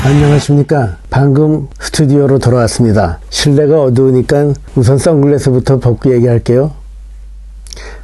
안녕하십니까. 방금 스튜디오로 돌아왔습니다. 실내가 어두우니까 우선 선글라스부터 벗고 얘기할게요.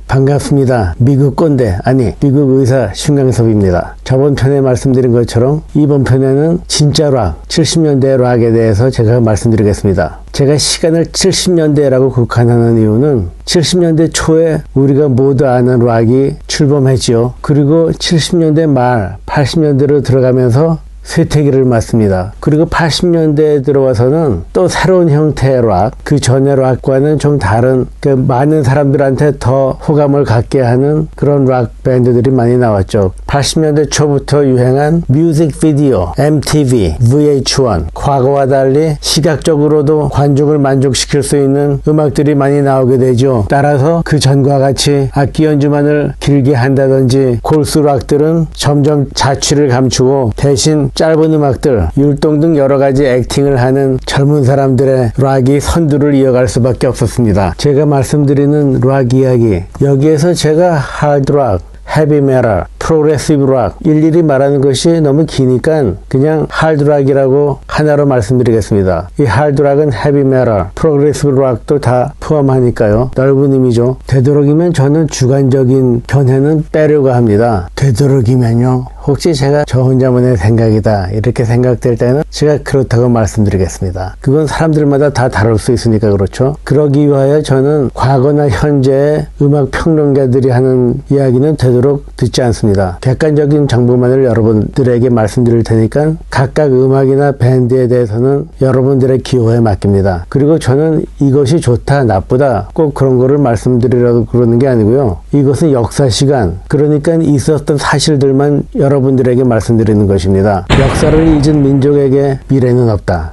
반갑습니다. 미국 꼰대, 아니 미국 의사 신강섭입니다. 저번 편에 말씀드린 것처럼 이번 편에는 진짜 락, 70년대 락에 대해서 제가 말씀드리겠습니다. 제가 시간을 70년대라고 국한하는 이유는 70년대 초에 우리가 모두 아는 락이 출범했지요. 그리고 70년대 말 80년대로 들어가면서 쇠퇴기를 맞습니다. 그리고 80년대에 들어와서는 또 새로운 형태의 락, 그 전의 락과는 좀 다른, 많은 사람들한테 더 호감을 갖게 하는 그런 락 밴드들이 많이 나왔죠. 80년대 초부터 유행한 뮤직비디오, MTV, VH1, 과거와 달리 시각적으로도 관중을 만족시킬 수 있는 음악들이 많이 나오게 되죠. 따라서 그 전과 같이 악기 연주만을 길게 한다든지 골수 락들은 점점 자취를 감추고 대신 짧은 음악들, 율동 등 여러 가지 액팅을 하는 젊은 사람들의 락이 선두를 이어갈 수밖에 없었습니다. 제가 말씀드리는 락 이야기, 여기에서 제가 하드락, 헤비메탈, 프로그레시브 락 일일이 말하는 것이 너무 기니까 그냥 하드락이라고 하나로 말씀드리겠습니다. 이 하드락은 헤비메탈, 프로그레시브 락도 다 포함하니까요. 넓은 의미죠. 되도록이면 저는 주관적인 견해는 빼려고 합니다. 되도록이면요. 혹시 제가 저 혼자만의 생각이다 이렇게 생각될 때는 제가 그렇다고 말씀드리겠습니다. 그건 사람들마다 다 다를 수 있으니까 그렇죠. 그러기 위하여 저는 과거나 현재의 음악 평론가들이 하는 이야기는 되도록 듣지 않습니다. 객관적인 정보만을 여러분들에게 말씀드릴 테니까 각각 음악이나 밴드에 대해서는 여러분들의 기호에 맡깁니다. 그리고 저는 이것이 좋다 나쁘다 꼭 그런 거를 말씀드리려고 그러는 게 아니고요. 이것은 역사 시간, 그러니까 있었던 사실들만 여러분들에게 말씀드리는 것입니다. 역사를 잊은 민족에게 미래는 없다.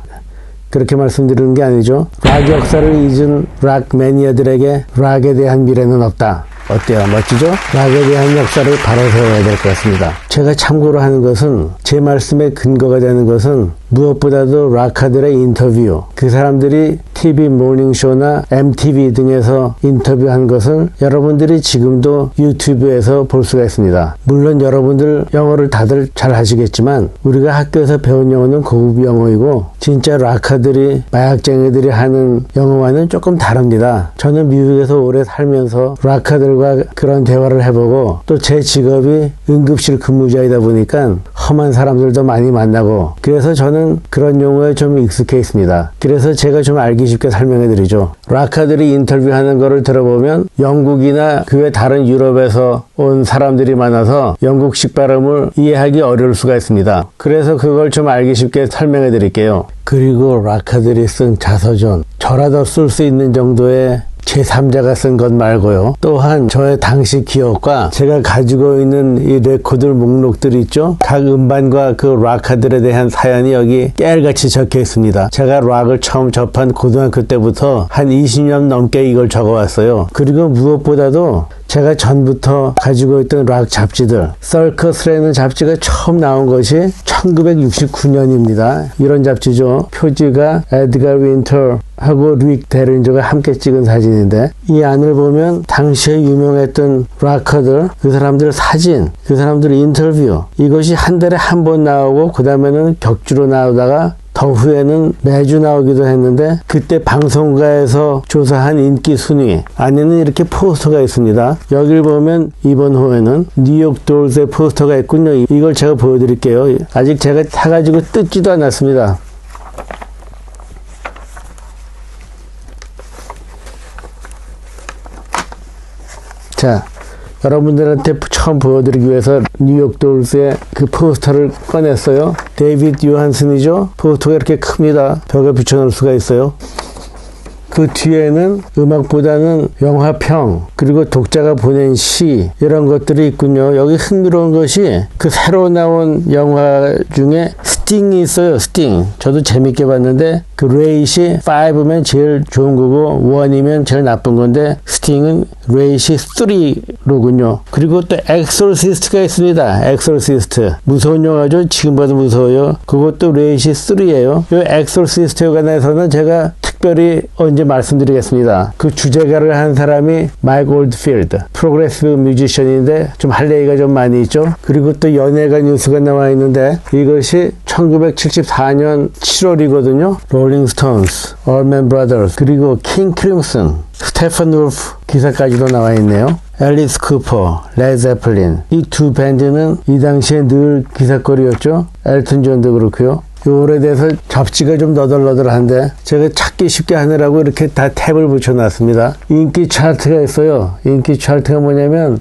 그렇게 말씀드리는 게 아니죠. 락 역사를 잊은 락 매니아들에게 락에 대한 미래는 없다. 어때요? 멋지죠? 락에 대한 역사를 바로 세워야 될 것 같습니다. 제가 참고로 하는 것은, 제 말씀의 근거가 되는 것은 무엇보다도 락커들의 인터뷰, 그 사람들이 TV 모닝쇼나 MTV 등에서 인터뷰한 것을 여러분들이 지금도 유튜브에서 볼 수가 있습니다. 물론 여러분들 영어를 다들 잘 하시겠지만 우리가 학교에서 배운 영어는 고급 영어이고 진짜 락커들이, 마약쟁이들이 하는 영어와는 조금 다릅니다. 저는 미국에서 오래 살면서 락커들과 그런 대화를 해보고 또 제 직업이 응급실 근무자이다 보니까 험한 사람들도 많이 만나고, 그래서 저는 그런 용어에 좀 익숙해 있습니다. 그래서 제가 좀 알기 쉽게 설명해 드리죠. 락커들이 인터뷰하는 거를 들어보면 영국이나 그 외 다른 유럽에서 온 사람들이 많아서 영국식 발음을 이해하기 어려울 수가 있습니다. 그래서 그걸 좀 알기 쉽게 설명해 드릴게요. 그리고 락커들이 쓴 자서전, 저라도 쓸 수 있는 정도의 제3자가 쓴 것 말고요. 또한 저의 당시 기억과 제가 가지고 있는 이 레코드 목록들 있죠? 각 음반과 그 락커들에 대한 사연이 여기 깨알같이 적혀 있습니다. 제가 락을 처음 접한 고등학교 때부터 한 20년 넘게 이걸 적어왔어요. 그리고 무엇보다도 제가 전부터 가지고 있던 락 잡지들, 서커스라는 잡지가 처음 나온 것이 1969년입니다. 이런 잡지죠. 표지가 에드가 윈터하고 릭 데린저가 함께 찍은 사진인데, 이 안을 보면 당시에 유명했던 락커들, 그 사람들 사진, 그 사람들 인터뷰, 이것이 한 달에 한 번 나오고 그 다음에는 격주로 나오다가 더 후에는 매주 나오기도 했는데, 그때 방송가에서 조사한 인기 순위 안에는 이렇게 포스터가 있습니다. 여기를 보면 이번 호에는 뉴욕 돌스의 포스터가 있군요. 이걸 제가 보여드릴게요. 아직 제가 사가지고 뜯지도 않았습니다. 자, 여러분들한테 처음 보여드리기 위해서 뉴욕 돌스의 그 포스터를 꺼냈어요. 데이비드 요한슨이죠. 포스터가 이렇게 큽니다. 벽에 붙여놓을 수가 있어요. 그 뒤에는 음악보다는 영화평, 그리고 독자가 보낸 시, 이런 것들이 있군요. 여기 흥미로운 것이 그 새로 나온 영화 중에 스팅이 있어요. 스팅. 저도 재밌게 봤는데 그 레이시 5면 제일 좋은 거고 1이면 제일 나쁜 건데 스팅은 레이시 3로군요. 그리고 또 엑소시스트가 있습니다. 엑소시스트. 무서운 영화죠. 지금 봐도 무서워요. 그것도 레이시 3예요. 이 엑소시스트에 관해서는 제가 특별히 언제 말씀드리겠습니다. 그 주제가를 한 사람이 마이크 올드필드, 프로그레시브 뮤지션인데 좀 할 얘기가 좀 많이 있죠. 그리고 또 연예가 뉴스가 나와 있는데 이것이 1974년 7월이거든요. 롤링 스톤스, 얼맨 브라더스, 그리고 킹 크림슨, 스테판 울프 기사까지도 나와 있네요. 앨리스 쿠퍼, 레드 제플린, 이 두 밴드는 이 당시에 늘 기사거리였죠. 엘튼 존도 그렇고요. 이 오래돼서 잡지가 좀 너덜너덜한데 제가 찾기 쉽게 하느라고 이렇게 다 탭을 붙여놨습니다. 인기 차트가 있어요. 인기 차트가 뭐냐면,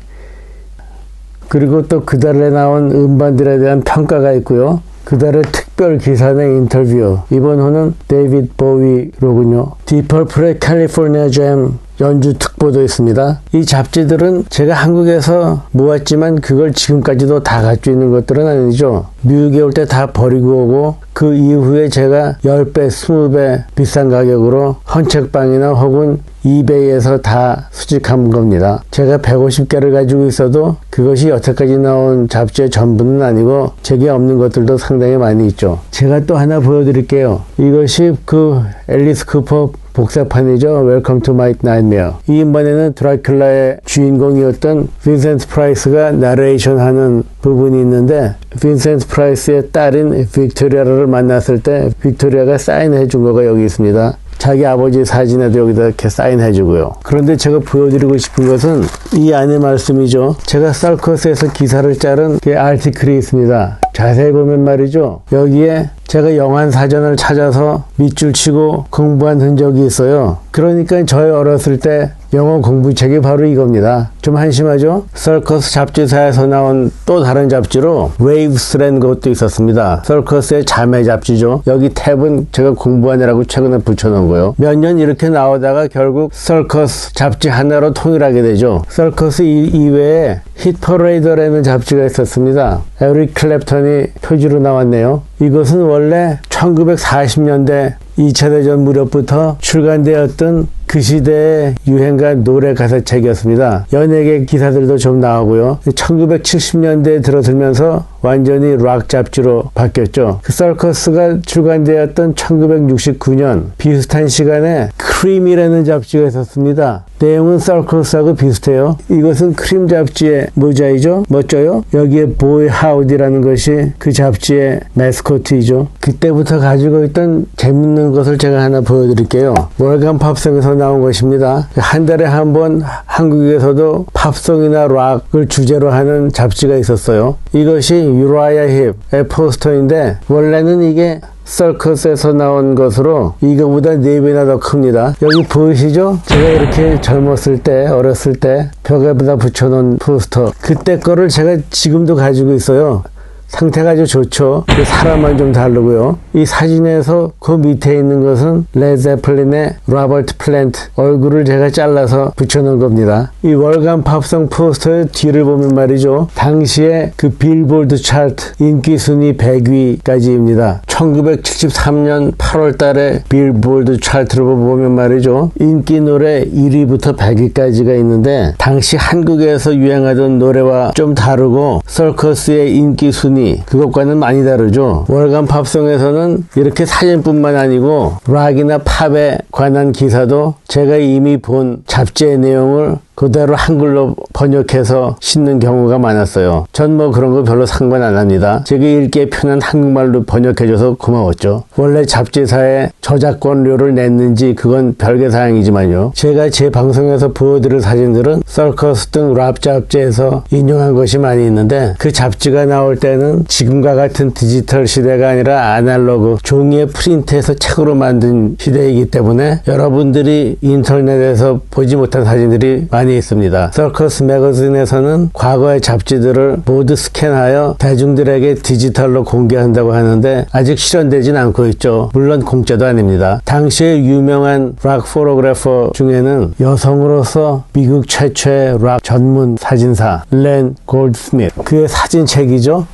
그리고 또 그달에 나온 음반들에 대한 평가가 있고요. 그달의 특별 기사나 인터뷰. 이번 호는 데이비드 보위로군요. 디펄플의 캘리포니아 잼 연주 특보도 있습니다. 이 잡지들은 제가 한국에서 모았지만 그걸 지금까지도 다 가지고 있는 것들은 아니죠. 미국에 올 때 다 버리고 오고 그 이후에 제가 10배, 20배 비싼 가격으로 헌책방이나 혹은 이베이에서 다 수집한 겁니다. 제가 150개를 가지고 있어도 그것이 여태까지 나온 잡지의 전부는 아니고 제게 없는 것들도 상당히 많이 있죠. 제가 또 하나 보여드릴게요. 이것이 그 앨리스 쿠퍼 복사판이죠. Welcome to my nightmare. 이 인번에는 드라큘라의 주인공이었던 빈센트 프라이스가 나레이션 하는 부분이 있는데, 빈센트 프라이스의 딸인 빅토리아를 만났을 때 빅토리아가 사인해 준 거가 여기 있습니다. 자기 아버지 사진에도 여기다 이렇게 사인해 주고요. 그런데 제가 보여드리고 싶은 것은 이 안의 말씀이죠. 제가 서커스에서 기사를 자른 그 아티클이 있습니다. 자세히 보면 말이죠. 여기에 제가 영한 사전을 찾아서 밑줄 치고 공부한 흔적이 있어요. 그러니까 저희 어렸을 때 영어 공부책이 바로 이겁니다. 좀 한심하죠? 서커스 잡지사에서 나온 또 다른 잡지로 웨이브스라는 것도 있었습니다. 서커스의 자매 잡지죠. 여기 탭은 제가 공부하느라고 최근에 붙여놓은 거예요. 몇 년 이렇게 나오다가 결국 서커스 잡지 하나로 통일하게 되죠. 서커스 이외에 hitParade라는 잡지가 있었습니다. 에릭 클랩턴이 표지로 나왔네요. 이것은 원래 1940년대 2차 대전 무렵부터 출간되었던 그 시대의 유행가 노래 가사책이었습니다. 연예계 기사들도 좀 나오고요. 1970년대에 들어서면서 완전히 락 잡지로 바뀌었죠. 그 서커스가 출간되었던 1969년 비슷한 시간에 크림이라는 잡지가 있었습니다. 내용은 서커스하고 비슷해요. 이것은 크림 잡지의 모자이죠. 멋져요? 여기에 보이 하우디라는 것이 그 잡지의 매스코트이죠. 그때부터 가지고 있던 재밌는 것을 제가 하나 보여드릴게요. 월간 팝송에서 나온 것입니다. 한 달에 한 번 한국에서도 팝송이나 락을 주제로 하는 잡지가 있었어요. 이것이 유라이아 힙의 포스터인데 원래는 이게 서커스에서 나온 것으로 이거보다 4배나 더 큽니다. 여기 보이시죠? 제가 이렇게 젊었을 때, 어렸을 때 벽에다 붙여놓은 포스터. 그때 거를 제가 지금도 가지고 있어요. 상태가 아주 좋죠. 사람만 좀 다르고요. 이 사진에서 그 밑에 있는 것은 레드 제플린의 로버트 플랜트 얼굴을 제가 잘라서 붙여놓은 겁니다. 이 월간 팝송 포스터의 뒤를 보면 말이죠. 당시에 그 빌보드 차트 인기 순위 100위까지입니다. 1973년 8월 달에 빌보드 차트를 보면 말이죠. 인기 노래 1위부터 100위까지가 있는데 당시 한국에서 유행하던 노래와 좀 다르고 서커스의 인기 순위 그것과는 많이 다르죠. 월간 팝송에서는 이렇게 사진뿐만 아니고 락이나 팝에 관한 기사도 제가 이미 본 잡지의 내용을 그대로 한글로 번역해서 싣는 경우가 많았어요. 전 뭐 그런 거 별로 상관 안 합니다. 제가 읽기에 편한 한국말로 번역해줘서 고마웠죠. 원래 잡지사에 저작권료를 냈는지 그건 별개 사항이지만요. 제가 제 방송에서 보여드릴 사진들은 서커스 등 랍 잡지에서 인용한 것이 많이 있는데 그 잡지가 나올 때는 지금과 같은 디지털 시대가 아니라 아날로그 종이에 프린트해서 책으로 만든 시대이기 때문에 여러분들이 인터넷에서 보지 못한 사진들이 많이 있습니다. 서커스 매거진에서는 과거의 잡지들을 모두 스캔하여 대중들에게 디지털로 공개한다고 하는데 아직 실현되진 않고 있죠. 물론 공짜도 아닙니다. 당시의 유명한 락 포토그래퍼 중에는 여성으로서 미국 최초의 락 전문 사진사 렌 골드스미트 그의 사진책이죠.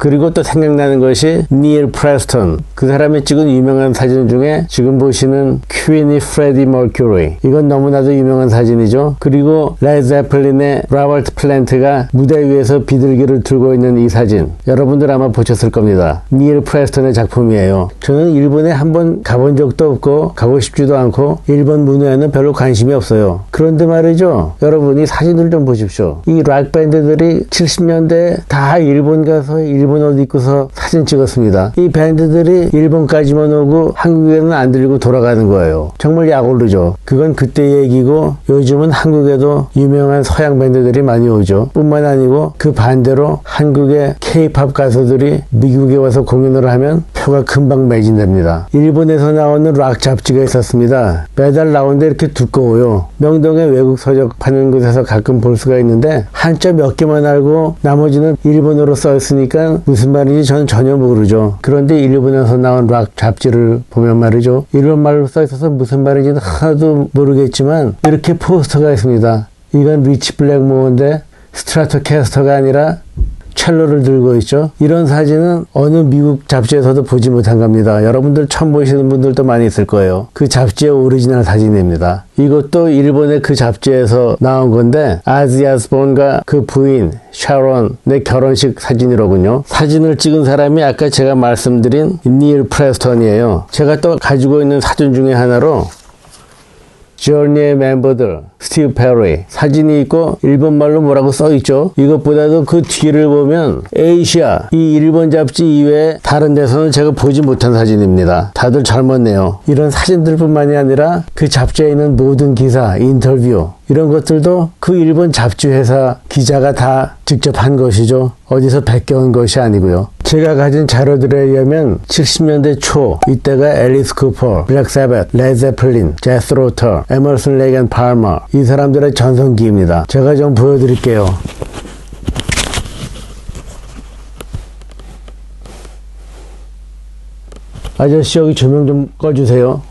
그리고 또 생각나는 것이 닐 프레스턴. 그 사람이 찍은 유명한 사진 중에 지금 보시는 퀸이 프레디 머큐리. 이건 너무나도 유명한 사진이죠. 그리고 레드 제플린의 로버트 플랜트가 무대 위에서 비둘기를 들고 있는 이 사진. 여러분들 아마 보셨을 겁니다. 닐 프레스턴의 작품이에요. 저는 일본에 한번 가본 적도 없고 가고 싶지도 않고 일본 문화에는 별로 관심이 없어요. 그런데 말이죠. 여러분이 사진을 좀 보십시오. 이 락 밴드들이 70년대에 다 일본 가서 일본 옷 입고서 사진 찍었습니다. 이 밴드들이 일본까지만 오고 한국에는 안 들고 돌아가는 거예요. 정말 약오르죠. 그건 그때 얘기고 요즘은 한국에도 유명한 서양 밴드들이 많이 오죠. 뿐만 아니고 그 반대로 한국의 K-팝 가수들이 미국에 와서 공연을 하면 표가 금방 매진됩니다. 일본에서 나오는 락 잡지가 있었습니다. 매달 나오는데 이렇게 두꺼워요. 명동에 외국 서적 파는 곳에서 가끔 볼 수가 있는데 한자 몇 개만 알고 나머지는 일본어로 써 있으니까 무슨 말인지 저는 전혀 모르죠. 그런데 일본에서 나온 락 잡지를 보면 말이죠. 일본말로 써 있어서 무슨 말인지는 하나도 모르겠지만 이렇게 포스터가 있습니다. 이건 리치 블랙모어인데 스트라토캐스터가 아니라 첼로를 들고 있죠. 이런 사진은 어느 미국 잡지에서도 보지 못한 겁니다. 여러분들 처음 보시는 분들도 많이 있을 거예요. 그 잡지의 오리지널 사진입니다. 이것도 일본의 그 잡지에서 나온 건데 아지 아스본과 그 부인 샤론의 결혼식 사진이로군요. 사진을 찍은 사람이 아까 제가 말씀드린 닐 프레스턴이에요. 제가 또 가지고 있는 사진 중에 하나로 조니의 멤버들 스티브 페리 사진이 있고 일본말로 뭐라고 써있죠. 이것보다도 그 뒤를 보면 에이시아 이 일본 잡지 이외에 다른 데서는 제가 보지 못한 사진입니다. 다들 젊었네요. 이런 사진들뿐만이 아니라 그 잡지에 있는 모든 기사, 인터뷰 이런 것들도 그 일본 잡지 회사 기자가 다 직접 한 것이죠. 어디서 베껴온 것이 아니고요. 제가 가진 자료들에 의하면 70년대 초 이때가 앨리스 쿠퍼, 블랙 사벳, 레드 제플린, 제스로 터, 에머슨 레이크 앤 팔머 이 사람들의 전성기입니다. 제가 좀 보여드릴게요. 아저씨 여기 조명 좀 꺼주세요.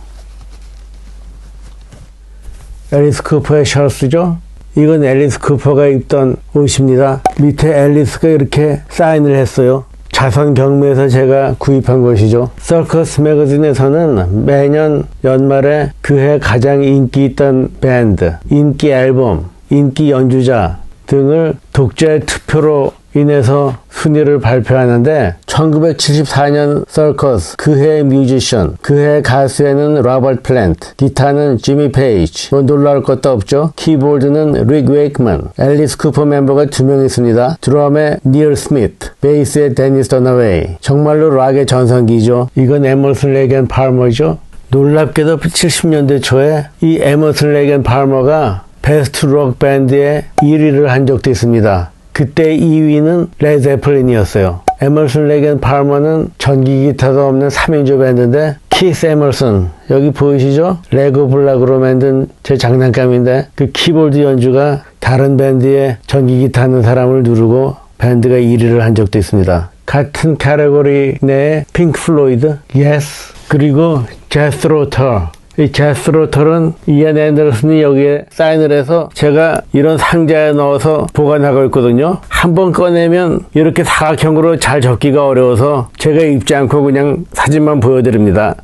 앨리스 쿠퍼의 셔츠죠? 이건 앨리스 쿠퍼가 입던 옷입니다. 밑에 앨리스가 이렇게 사인을 했어요. 자선 경매에서 제가 구입한 것이죠. 서커스 매거진에서는 매년 연말에 그해 가장 인기 있던 밴드, 인기 앨범, 인기 연주자 등을 독자의 투표로 인해서 순위를 발표하는데 1974년 서커스, 그해 뮤지션, 그해 가수에는 로버트 플랜트, 기타는 지미 페이지, 뭐 놀라울 것도 없죠. 키보드는 릭 웨이크만, 앨리스 쿠퍼 멤버가 2명 있습니다. 드럼에 닐 스미트, 베이스에 데니스 더너웨이. 정말로 락의 전성기죠. 이건 에머슨 레이크 앤 팔머죠. 놀랍게도 70년대 초에 이 에머슨 레이크 앤 팔머가 베스트 록 밴드에 1위를 한 적도 있습니다. 그때 2위는 레드 제플린이었어요. 에머슨 레이크 앤 팔머는 전기 기타도 없는 3인조 밴드인데 키스 에머슨 여기 보이시죠? 레고 블락으로 만든 제 장난감인데 그 키보드 연주가 다른 밴드의 전기 기타 하는 사람을 누르고 밴드가 1위를 한 적도 있습니다. 같은 카테고리 내에 핑크 플로이드, 예스 그리고 제스로 터 이 제스로 털은 이안 앤더슨이 여기에 사인을 해서 제가 이런 상자에 넣어서 보관하고 있거든요. 한번 꺼내면 이렇게 사각형으로 잘 적기가 어려워서 제가 입지 않고 그냥 사진만 보여드립니다.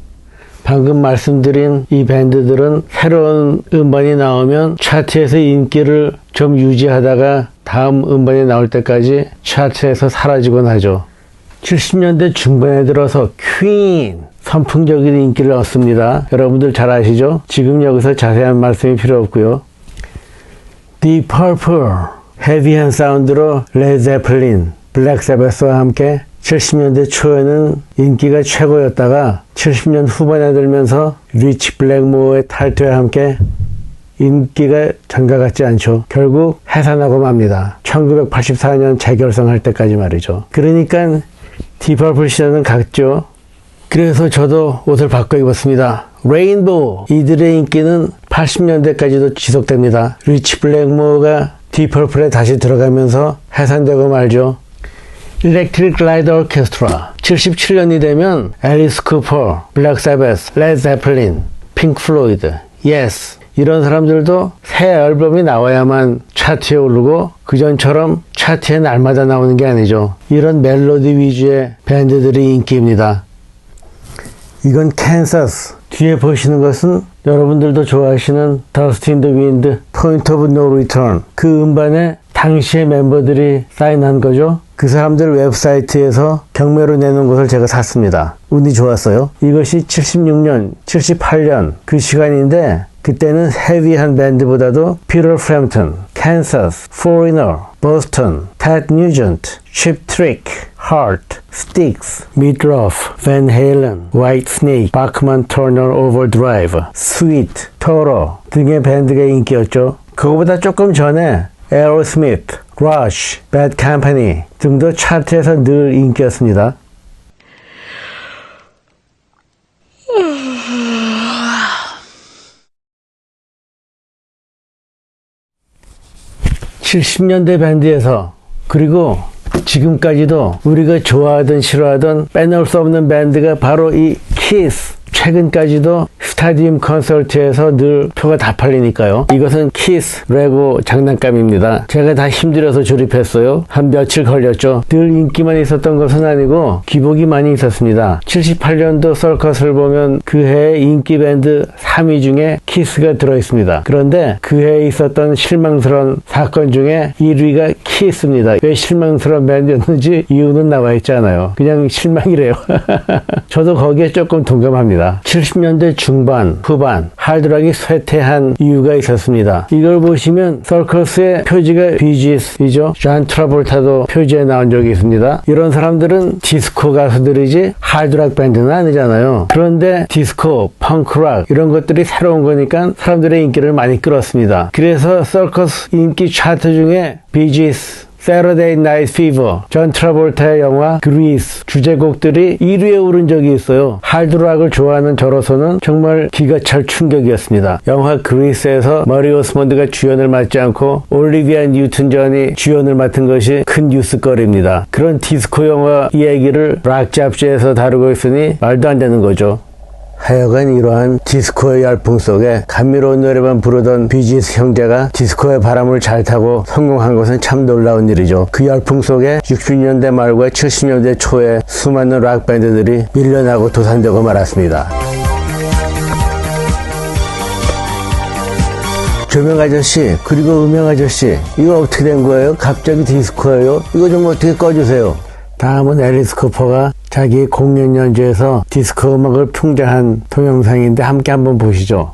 방금 말씀드린 이 밴드들은 새로운 음반이 나오면 차트에서 인기를 좀 유지하다가 다음 음반이 나올 때까지 차트에서 사라지곤 하죠. 70년대 중반에 들어서 퀸 선풍적인 인기를 얻습니다. 여러분들 잘 아시죠? 지금 여기서 자세한 말씀이 필요 없고요. Deep Purple, 헤비한 사운드로 레드 제플린, 블랙 사바스와 함께 70년대 초에는 인기가 최고였다가 70년 후반에 들면서 리치 블랙모어의 탈퇴와 함께 인기가 전과 같지 않죠. 결국 해산하고 맙니다. 1984년 재결성할 때까지 말이죠. 그러니까 디퍼플 시절은 갔죠. 그래서 저도 옷을 바꿔 입었습니다. 레인보우 이들의 인기는 80년대까지도 지속됩니다. 리치 블랙모어가 디퍼플에 다시 들어가면서 해산되고 말죠. 일렉트릭 라이트 오케스트라 77년이 되면 앨리스 쿠퍼, 블랙 사바스, 레드 제플린, 핑크 플로이드, 예스 이런 사람들도 새 앨범이 나와야만 차트에 오르고 그전처럼 차트에 날마다 나오는 게 아니죠. 이런 멜로디 위주의 밴드들이 인기입니다. 이건 캔사스. 뒤에 보시는 것은 여러분들도 좋아하시는 Dust in the Wind, Point of No Return. 그 음반에 당시의 멤버들이 사인한 거죠. 그 사람들 웹사이트에서 경매로 내놓은 것을 제가 샀습니다. 운이 좋았어요. 이것이 76년, 78년 그 시간인데 그때는 헤비한 밴드보다도 피터 프램튼, 캔사스, 포리너, 보스턴, 텟 뉴전트, 칩 트릭, 하트, 스틱스, 미드로프, 밴 헤일런, 화이트 스네이크, 바크만 터너 오버드라이브, 스위트, 토로 등의 밴드가 인기였죠. 그거보다 조금 전에 에어로스미스, 러쉬, 배드 컴퍼니 등도 차트에서 늘 인기였습니다. (70년대) 밴드에서 그리고 지금까지도 우리가 좋아하든 싫어하든 빼놓을 수 없는 밴드가 바로 이 키스. 최근까지도 스타디움 콘서트에서 늘 표가 다 팔리니까요. 이것은 키스 레고 장난감입니다. 제가 다 힘들어서 조립했어요. 한 며칠 걸렸죠. 늘 인기만 있었던 것은 아니고 기복이 많이 있었습니다. 78년도 서커스를 보면 그 해의 인기 밴드 3위 중에 키스가 들어있습니다. 그런데 그 해에 있었던 실망스러운 사건 중에 1위가 키스입니다. 왜 실망스러운 밴드였는지 이유는 나와 있지 않아요. 그냥 실망이래요. 저도 거기에 조금 동감합니다. 70년대 중반, 후반 하드락이 쇠퇴한 이유가 있었습니다. 이걸 보시면 서커스의 표지가 비지스이죠. 존 트라볼타도 표지에 나온 적이 있습니다. 이런 사람들은 디스코 가수들이지 하드락 밴드는 아니잖아요. 그런데 디스코, 펑크락 이런 것들이 새로운 거니까 사람들의 인기를 많이 끌었습니다. 그래서 서커스 인기 차트 중에 비지스, Saturday Night Fever, 존 트라볼타의 영화 그리스 주제곡들이 1위에 오른 적이 있어요. 하드락을 좋아하는 저로서는 정말 기가 찰 충격이었습니다. 영화 그리스에서 머리 오스몬드가 주연을 맡지 않고 올리비아 뉴튼 존이 주연을 맡은 것이 큰 뉴스거리입니다. 그런 디스코 영화 이야기를 락 잡지에서 다루고 있으니 말도 안 되는 거죠. 하여간 이러한 디스코의 열풍 속에 감미로운 노래만 부르던 비지스 형제가 디스코의 바람을 잘 타고 성공한 것은 참 놀라운 일이죠. 그 열풍 속에 60년대 말과 70년대 초에 수많은 락 밴드들이 밀려나고 도산되고 말았습니다. 조명 아저씨 그리고 음영 아저씨 이거 어떻게 된 거예요? 갑자기 디스코예요? 이거 좀 어떻게 꺼주세요. 다음은 앨리스 쿠퍼가 자기 공연 연주에서 디스코 음악을 풍자한 동영상인데 함께 한번 보시죠.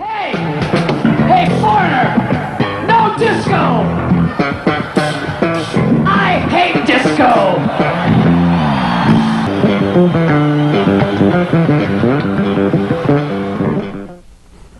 Hey! Hey, foreigner! No disco! I hate disco!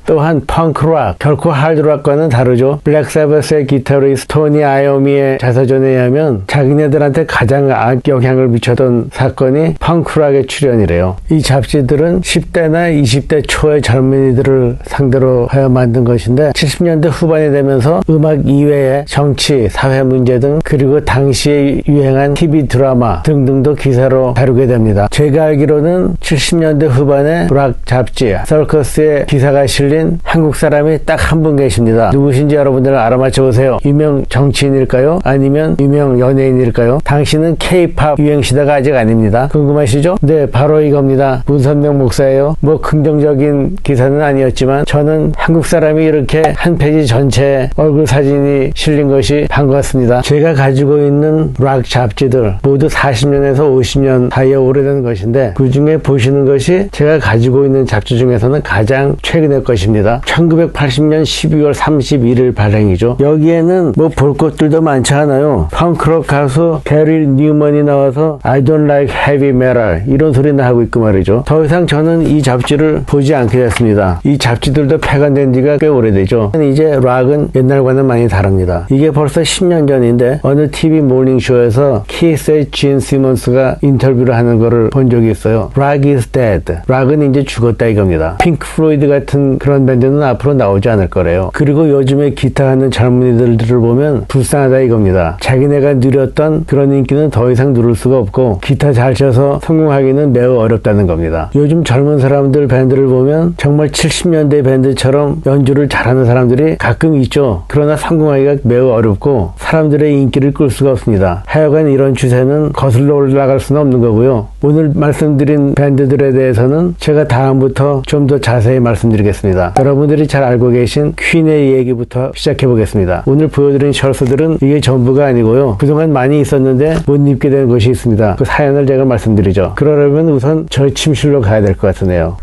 또한 펑크락, 결코 하드락과는 다르죠. 블랙사바스의 기타리스트 토니 아이오미의 자서전에 의하면 자기네들한테 가장 악영향을 미쳤던 사건이 펑크락의 출연이래요. 이 잡지들은 10대나 20대 초의 젊은이들을 상대로 하여 만든 것인데 70년대 후반이 되면서 음악 이외의 정치, 사회 문제 등 그리고 당시에 유행한 TV 드라마 등등도 기사로 다루게 됩니다. 제가 알기로는 70년대 후반에 락 잡지 서커스의 기사가 실린 한국 사람이 딱 한 분 계십니다. 누구신지 여러분들 알아맞혀 보세요. 유명 정치인일까요? 아니면 유명 연예인일까요? 당신은 K-팝 유행 시대가 아직 아닙니다. 궁금하시죠? 네, 바로 이겁니다. 문선명 목사예요. 뭐 긍정적인 기사는 아니었지만 저는 한국 사람이 이렇게 한 페이지 전체에 얼굴 사진이 실린 것이 반갑습니다. 제가 가지고 있는 락 잡지들 모두 40년에서 50년 사이에 오래된 것인데 그 중에 보시는 것이 제가 가지고 있는 잡지 중에서는 가장 최근의 것입니다. 1980년 12월 31일 발행이죠. 여기에는 뭐 볼 것들도 많지 않아요. 펑크록 가수 게리 뉴먼이 나와서 I don't like heavy metal 이런 소리나 하고 있고 말이죠. 더 이상 저는 이 잡지를 보지 않게 됐습니다. 이 잡지들도 폐간된 지가 꽤 오래되죠. 이제 락은 옛날과는 많이 다릅니다. 이게 벌써 10년 전인데 어느 TV 모닝쇼에서 키스의 진 시몬스가 인터뷰를 하는 거를 본 적이 있어요. Rock is dead. 락은 이제 죽었다 이겁니다. 핑크 플로이드 같은 그런 밴드는 앞으로 나오지 않을 거래요. 그리고 요즘에 기타 하는 젊은이들을 보면 불쌍하다 이겁니다. 자기네가 누렸던 그런 인기는 더 이상 누릴 수가 없고 기타 잘 쳐서 성공하기는 매우 어렵다는 겁니다. 요즘 젊은 사람들 밴드를 보면 정말 70년대 밴드처럼 연주를 잘하는 사람들이 가끔 있죠. 그러나 성공하기가 매우 어렵고 사람들의 인기를 끌 수가 없습니다. 하여간 이런 추세는 거슬러 올라갈 수는 없는 거고요. 오늘 말씀드린 밴드들에 대해서는 제가 다음부터 좀 더 자세히 말씀드리겠습니다. 여러분들이 잘 알고 계신 퀸의 얘기부터 시작해 보겠습니다. 오늘 보여드린 셔츠들은 이게 전부가 아니고요. 그동안 많이 있었는데 못 입게 된 것이 있습니다. 그 사연을 제가 말씀드리죠. 그러려면 우선 저희 침실로 가야 될 것 같으네요.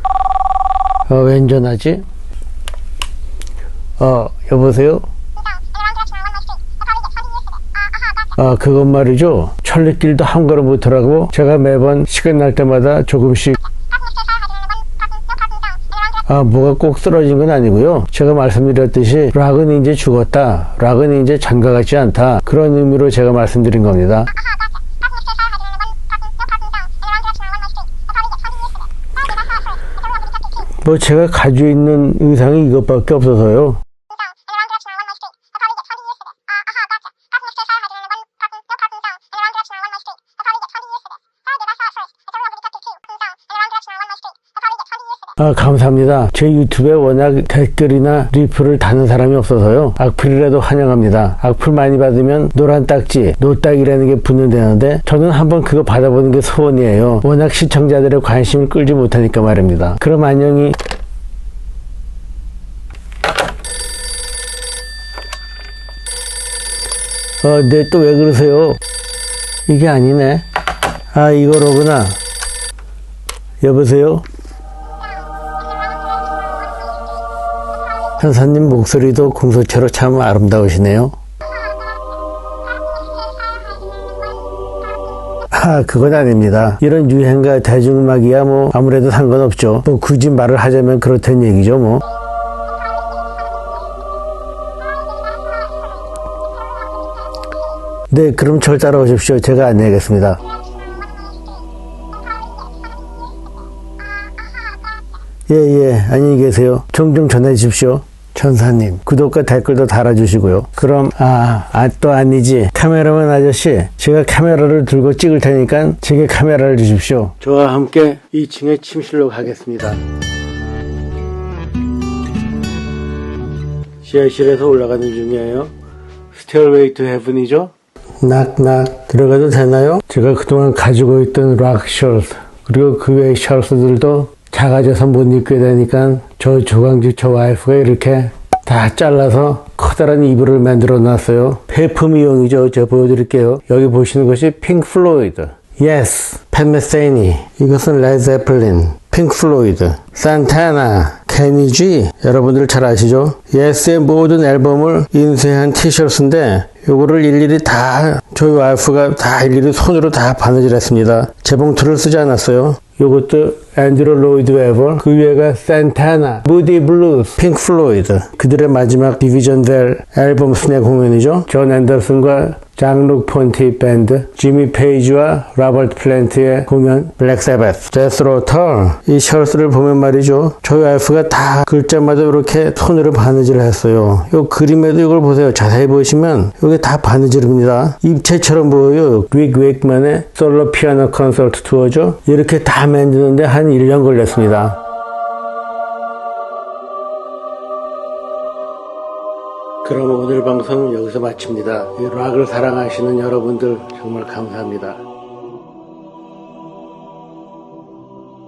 웬 전화지? 여보세요? 그건 말이죠. 천리길도 한 걸음 못하라고 제가 매번 시간 날 때마다 조금씩 뭐가 꼭 쓰러진 건 아니고요. 제가 말씀드렸듯이 락은 이제 죽었다. 락은 이제 전과 같지 않다. 그런 의미로 제가 말씀드린 겁니다. 제가 가지고 있는 의상이 이것밖에 없어서요. 감사합니다. 제 유튜브에 워낙 댓글이나 리플을 다는 사람이 없어서요. 악플이라도 환영합니다. 악플 많이 받으면 노란 딱지, 노딱이라는 게 붙는다는데 저는 한번 그거 받아보는 게 소원이에요. 워낙 시청자들의 관심을 끌지 못하니까 말입니다. 그럼 안녕히. 네, 또 왜 그러세요? 이게 아니네. 이거로구나. 여보세요? 현사님 목소리도 궁서체로 참 아름다우시네요. 그건 아닙니다. 이런 유행과 대중음악이야 아무래도 상관없죠. 굳이 말을 하자면 그렇다는 얘기죠 네, 그럼 절 따라오십시오. 제가 안내하겠습니다. 예, 안녕히 계세요. 종종 전화해 주십시오. 천사님, 구독과 댓글도 달아주시고요. 그럼, 또 아니지. 카메라맨 아저씨, 제가 카메라를 들고 찍을 테니까 제게 카메라를 주십시오. 저와 함께 2층의 침실로 가겠습니다. 지하실에서 올라가는 중이에요. Stairway to Heaven이죠? 낙낙. 들어가도 되나요? 제가 그동안 가지고 있던 락 셔츠, 그리고 그 외의 셔츠들도 작아져서 못 입게 되니까 저 조강주 저 와이프가 이렇게 다 잘라서 커다란 이불을 만들어 놨어요. 폐품이용이죠. 제가 보여드릴게요. 여기 보시는 것이 핑크 플로이드, Yes, 팻 메세니, 이것은 레드 제플린, 핑크 플로이드, 산타나, 케니 G, 여러분들 잘 아시죠? Yes의 모든 앨범을 인쇄한 티셔츠인데 요거를 일일이 다 저희 와이프가 다 일일이 손으로 다 바느질 했습니다. 재봉틀을 쓰지 않았어요. 요것도 앤드루 로이드 웨버, 그 위에가 산타나, 무디 블루스, 핑크 플로이드, 그들의 마지막 디비전 될 앨범 순회 공연이죠. 존 앤더슨과 장룩 폰티 밴드, 지미 페이지와 로버트 플랜트의 공연, 블랙 사바스, 데스로터. 이 셔츠를 보면 말이죠, 저희 와이프가 다 글자마다 이렇게 손으로 바느질을 했어요. 요 그림에도 이걸 보세요. 자세히 보시면 이게 다 바느질입니다. 입체처럼 보여요. 릭 웨이크만의 솔로 피아노 콘서트 투어죠. 이렇게 다 만드는데 한 1년 걸렸습니다. 그럼 오늘 방송은 여기서 마칩니다. 이 락을 사랑하시는 여러분들 정말 감사합니다.